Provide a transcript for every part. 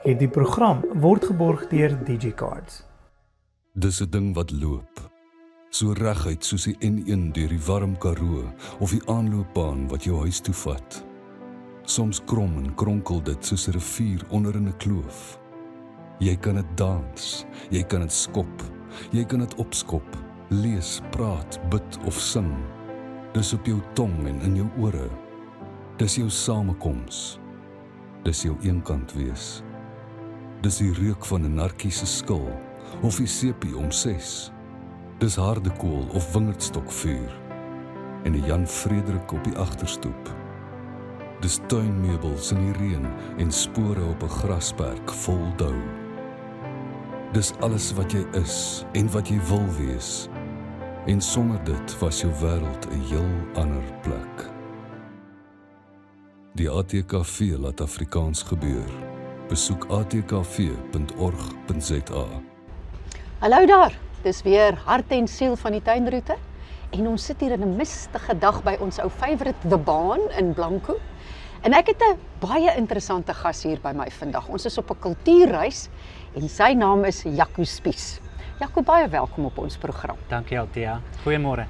Hierdie program word geborg deur DigiCards. Dis 'n ding wat loop. So reguit soos die N1 deur die warm Karoo of die aanloopbaan wat jou huis toe vat. Soms krom en kronkel dit soos 'n rivier onder in 'n kloof. Jy kan dit dans, jy kan dit skop, jy kan dit opskop, lees, praat, bid of sing. Dis op jou tong en in jou ore. Dis jou samekoms. Dis jou eenkant wees. Dis die reuk van 'n narkie se skil of die sepie om 6. Dis hardekool of wingerdstokvuur en die Jan Frederik op die agterstoep. Dis tuinmeubels in die reën en spore op 'n grasperk vol dou. Dis alles wat jy is en wat jy wil wees. En sonder dit was jou wêreld 'n heel ander plek. Die ATKV laat Afrikaans gebeur. Besoek atkv.org.za. Hallo daar, dis weer hart en siel van die tuinroete en ons sit hier in 'n mistige dag by ons ou favourite The Baan in Blanco. En ek het 'n baie interessante gas hier by my vandag. Ons is op 'n kultuurreis en sy naam is Jaco Spies. Jaco, baie welkom op ons program. Dankie Althea. Goeiemôre.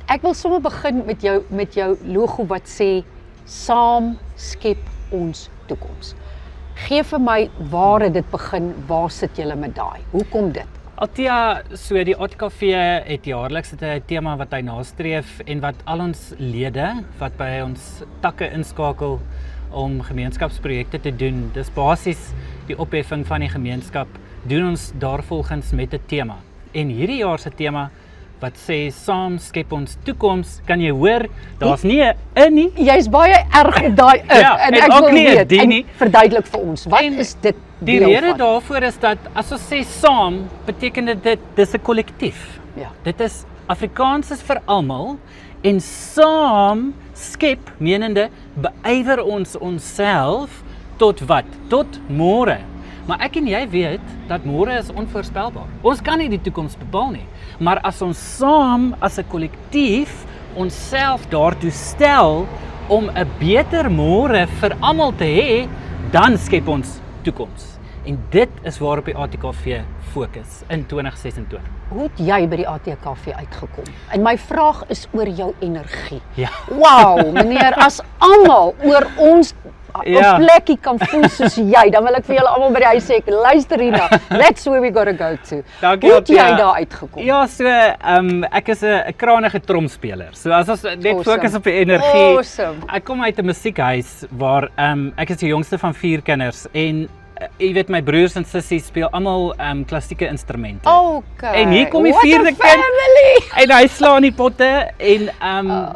Ek wil sommer begin met jou logo wat sê saam skep ons toekoms. Gee vir my waar het dit begin, waar sit julle met daai? Hoekom dit? Althea, so die ATKV het jaarliks 'n tema wat hy nastreef en wat al ons lede wat by ons takke inskakel om gemeenskapsprojekte te doen. Dis basies die opheffing van die gemeenskap doen ons daarvolgens met 'n tema. En hierdie jaar se tema wat sê saam skep ons toekoms, kan jy hoor, daar's nie 'n in nie. Jy's baie erg op daai Ja, en en ek ook wil nie 'n weet, die en nie. verduidelik vir ons, wat is dit Die deel rede van? daarvoor is dat as ons sê saam, beteken dit dis 'n kollektief. Ja. Dit is Afrikaans is vir almal en saam skep menende beywer ons onsself tot wat? Tot môre. Maar ek en jy weet dat môre is onvoorspelbaar. Ons kan nie die toekoms bepaal nie. Maar as ons saam as 'n kollektief onsself daartoe stel om 'n beter môre vir almal te hê, dan skep ons toekoms. En dit is waarop die ATKV fokus in 2026. Hoe het jy by die ATKV uitgekom? En my vraag is oor jou energie. Ja. Wow, meneer, as almal oor ons Ja. 'n plekkie kan voel soos jy, dan wil ek vir julle almal by die huis sê, luister hierna, that's where we gotta go to. Dankie, Hoe het jy Althea. daar uitgekom? Ja, so ek is 'n krangige tromspeler. So as ons net Awesome. fokus op die energie. Awesome. Ek kom uit 'n musiekhuis waar ek is die jongste van 4 kinders en jy weet my broers en sissies speel almal klassieke instrumente. Okay. En hier kom die What a 4de kind. family. En hy slaan die potte en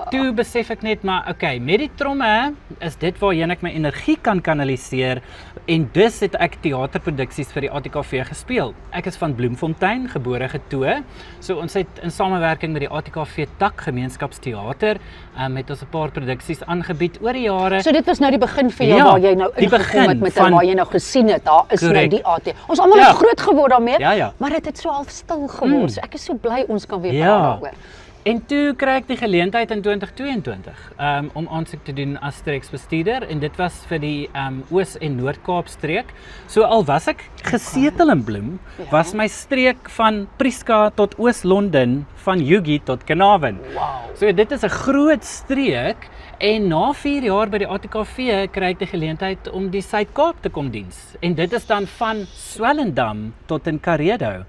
toe besef ek net maar okay, met die tromme is dit waarheen ek my energie kan kanaliseer en dus het ek teaterproduksies vir die ATKV gespeel. Ek is van Bloemfontein, gebore getoe. So ons het in samewerking met die ATKV tak gemeenskapsteater het ons 'n paar produksies aangebied oor die jare. So dit was nou die begin vir jou Ja, waar jy nou die ingekom begin het met van- waar jy nou gesien het, daar is nou Correct. die AT. Ons almal Ja. het groot geword daarmee, Ja. maar dit het so half stil geword. So ek is so bly ons kan weer praat Ja. daaroor. En toe kry ek die geleentheid in 2022 om aansoek te doen as streeksbestuurder en dit was vir die Oos- en Noord-Kaap streek. So al was ek gesetel in Bloem, Ja. was my streek van Prieska tot Oos-London, van Yugi tot Carnarvon. Wow. So dit is 'n groot streek en na 4 jaar by die ATKV kry ek die geleentheid om die Suid-Kaap te kom diens. En dit is dan van Swellendam tot in Karedo.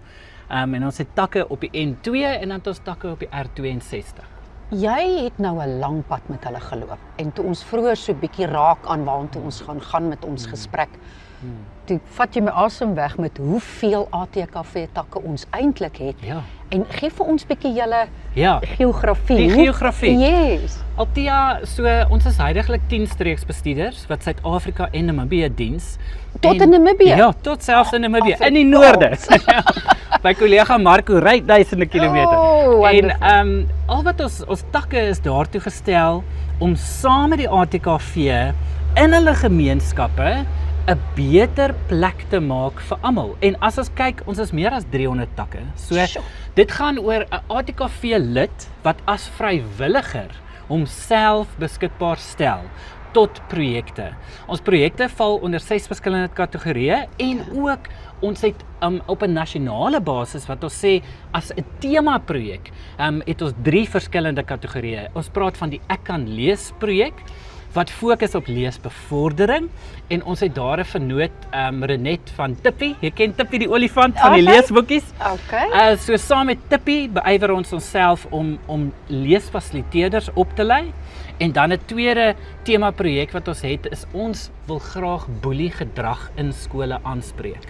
En ons het takke op die N2 en dan het ons takke op die R62. Jy het nou 'n lang pad met hulle geloop en toe ons vroeër so 'n bietjie raak aan waartoe ons gaan met ons gesprek. Toe vat jy my asem weg met hoeveel ATKV takke ons eintlik het. Ja. En gee vir ons bietjie julle Ja. geografie. Die Hoe- geografie. Yes. Althea, so ons is heidaglik 10 streeksbestuurders wat Suid-Afrika en Namibië diens. Tot in Namibië? Ja, tot selfs in Namibië, in die Afrikaans. noorde. My kollega Marco ry duisende kilometer. Oh, wonderful. En al wat ons takke is daartoe gestel om saam met die ATKV in hulle gemeenskappe 'n beter plek te maak vir almal. En as ons kyk, ons is meer as 300 takke. So Sjoe. dit gaan oor 'n ATKV lid wat as vrywilliger homself beskikbaar stel tot projekte. Ons projekte val onder 6 verskillende kategorieë en ook ons het op 'n nasionale basis wat ons sê as 'n tema projek, het ons 3 verskillende kategorieë. Ons praat van die Ek kan lees projek wat fokus op leesbevordering en ons het daar 'n vernoot Renet van Tippie. Jy ken Tippie die olifant van die leesboekies. Okay. So saam met Tippie beywer ons onsself om leesfasiliteerders op te lei. En dan 'n tweede tema projek wat ons het is ons wil graag boelie gedrag in skole aanspreek.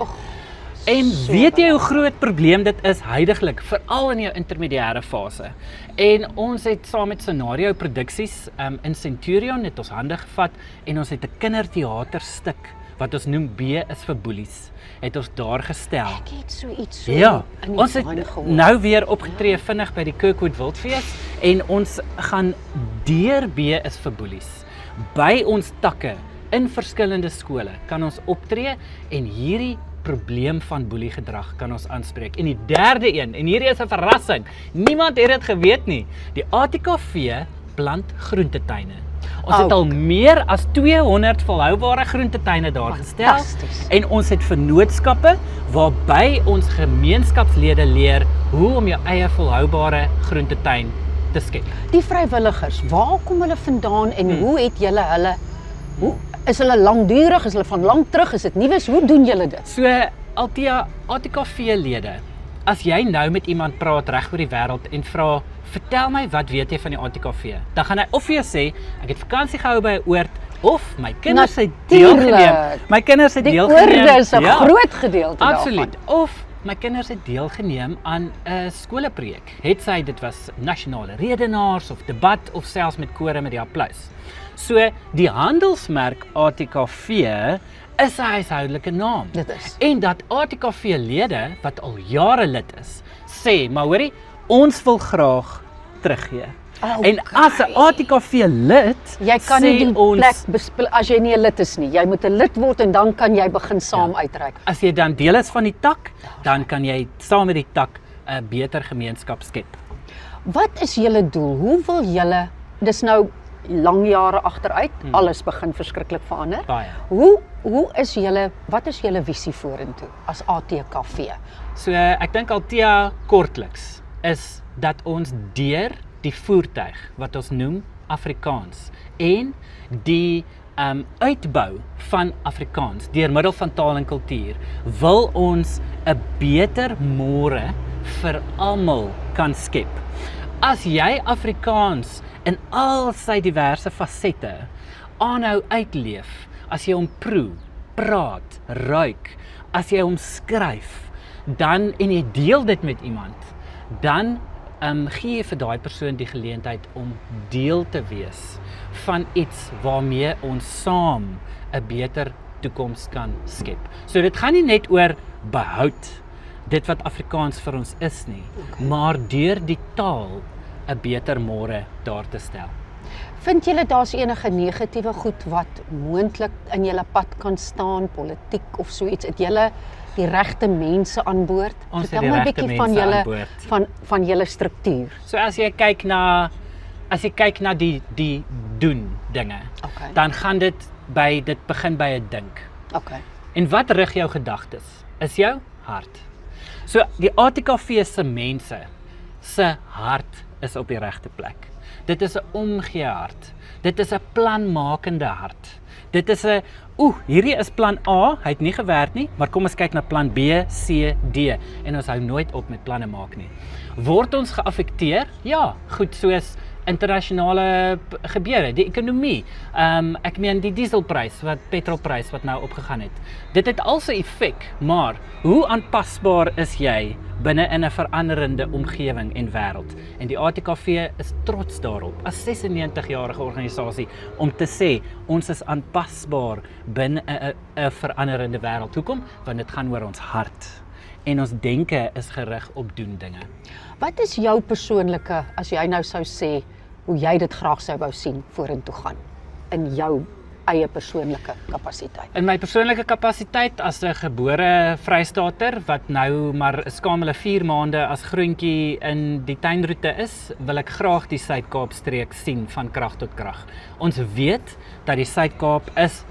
En weet jy hoe groot probleem dit is huidiglik, veral in jou intermediêre fase. En ons het saam met Scenario Produksies in Centurion het ons hande gevat en ons het 'n kinderteaterstuk wat ons noem B is vir boelies, het ons daar gestel. Ek het so iets so Ja, in die ons het baan gehoor. nou weer opgetree vinnig by die Kirkwood Wildfees en ons gaan deur B is vir boelies. By ons takke in verskillende skole kan ons optree en hierdie probleem van boeliegedrag kan ons aanspreek. En die derde een, en hierdie is 'n verrassing, niemand het dit geweet nie, die ATKV plant groentetuine. Ons het al meer as 200 volhoubare groentetuine daar gestel en ons het vennootskappe waarby ons gemeenskapslede leer hoe om jou eie volhoubare groentetuin te skep. Die vrywilligers, waar kom hulle vandaan en hoe het julle hulle, is hulle langdurig, is hulle van lank terug, is dit nuus, hoe doen julle dit? So, Althea, ATKV-lede, as jy nou met iemand praat reg oor die wêreld en vra, vertel my wat weet jy van die ATKV, dan gaan hy of vir jou sê, ek het vakansie gehou by 'n oord, of my kinders het deelgeneem. My kinders het deelgeneem. Die oorde is 'n groot gedeelte daarvan. Absoluut. Of my kinders het deelgeneem aan 'n skoolprojek. Het sy dit was nasionale redenaars of debat of selfs met kore met die applous. So die handelsmerk ATKV is 'n huishoudelike naam. Dit is. En dat ATKV-lede wat al jare lid is, sê, maar hoorie, ons wil graag teruggee. En as 'n ATKV-lid, jy kan nie die plek bespil as jy nie 'n lid is nie. Jy moet 'n lid word en dan kan jy begin saam uitreik. As jy dan deel is van die tak, dan kan jy saam met die tak 'n beter gemeenskap skep. Wat is julle doel? Hoe wil julle, dis nou lang jare agteruit, alles begin verskriklik verander. Baie. Hoe is julle, wat is julle visie vorentoe as ATKV? So ek dink Althea kortliks is dat ons deur die voertuig wat ons noem Afrikaans en die uitbou van Afrikaans deur middel van taal en kultuur wil ons 'n beter môre vir almal kan skep. As jy Afrikaans in al sy diverse fasette aanhou uitleef, as jy hom proe, praat, ruik, as jy hom skryf, dan en jy deel dit met iemand, dan gee jy vir daai persoon die geleentheid om deel te wees van iets waarmee ons saam 'n beter toekoms kan skep. So dit gaan nie net oor behoud dit wat Afrikaans vir ons is nie, maar deur die taal 'n beter môre daar te stel. Vind julle daar's enige negatiewe goed wat moontlik in julle pad kan staan, politiek of so iets? Het julle die regte mense aan boord? Ons het die regte mense aan boord. Van julle struktuur. So as jy kyk na die doen dinge, dan gaan dit begin by 'n dink. En wat rig jou gedagtes? Is jou hart. So die ATKV se mense se hart is op die regte plek. Dit is 'n omgee hart. Dit is 'n planmakende hart. Dit is 'n hierdie is plan A, hy het nie gewerk nie, maar kom ons kyk na plan B, C, D en ons hou nooit op met planne maak nie. Word ons geaffekteer? Ja, goed soos internasionale gebeure, die ekonomie. Ek meen die dieselprys, petrolprys wat nou opgegaan het. Dit het al sy effek, maar hoe aanpasbaar is jy binne in 'n veranderende omgewing en wêreld? En die ATKV is trots daarop as 96-jarige organisasie om te sê ons is aanpasbaar binne 'n veranderende wêreld. Hoekom? Want dit gaan oor ons hart. En ons denke is gerig op doen dinge. Wat is jou persoonlike, as jy nou sou sê, hoe jy dit graag sou wou sien vorentoe gaan in jou eie persoonlike kapasiteit? In my persoonlike kapasiteit as 'n gebore Vrystater wat nou maar 'n skamele 4 maande as groentjie in die tuinroete is, wil ek graag die Suid-Kaap-streek sien van krag tot krag. Ons weet dat die Suid-Kaap is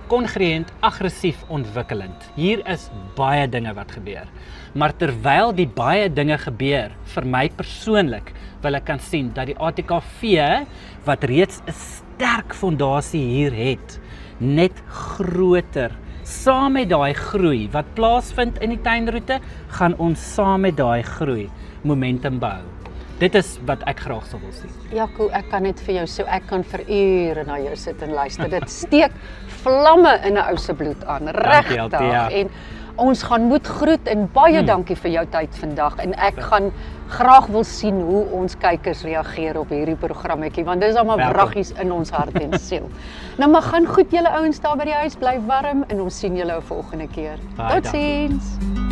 kongruent aggressief ontwikkelend. Hier is baie dinge wat gebeur. Maar terwyl die baie dinge gebeur, vir my persoonlik wil ek kan sien dat die ATKV wat reeds 'n sterk fondasie hier het, net groter. Saam met daai groei wat plaasvind in die tuinroete, gaan ons saam met daai groei momentum bou. Dit is wat ek graag sou wil sien. Jaco, ek kan net vir jou so ek kan vir ure na jou sit en luister. Dit steek vlamme in 'n ou se bloed aan, regtig. Althea. En ons gaan moet groet en baie dankie vir jou tyd vandag en ek gaan graag wil sien hoe ons kykers reageer op hierdie programmetjie want dis almal braggies in ons hart en siel. Nou maar gaan goed julle ouens daar by die huis, bly warm en ons sien julle volgende keer. Baie Totsiens.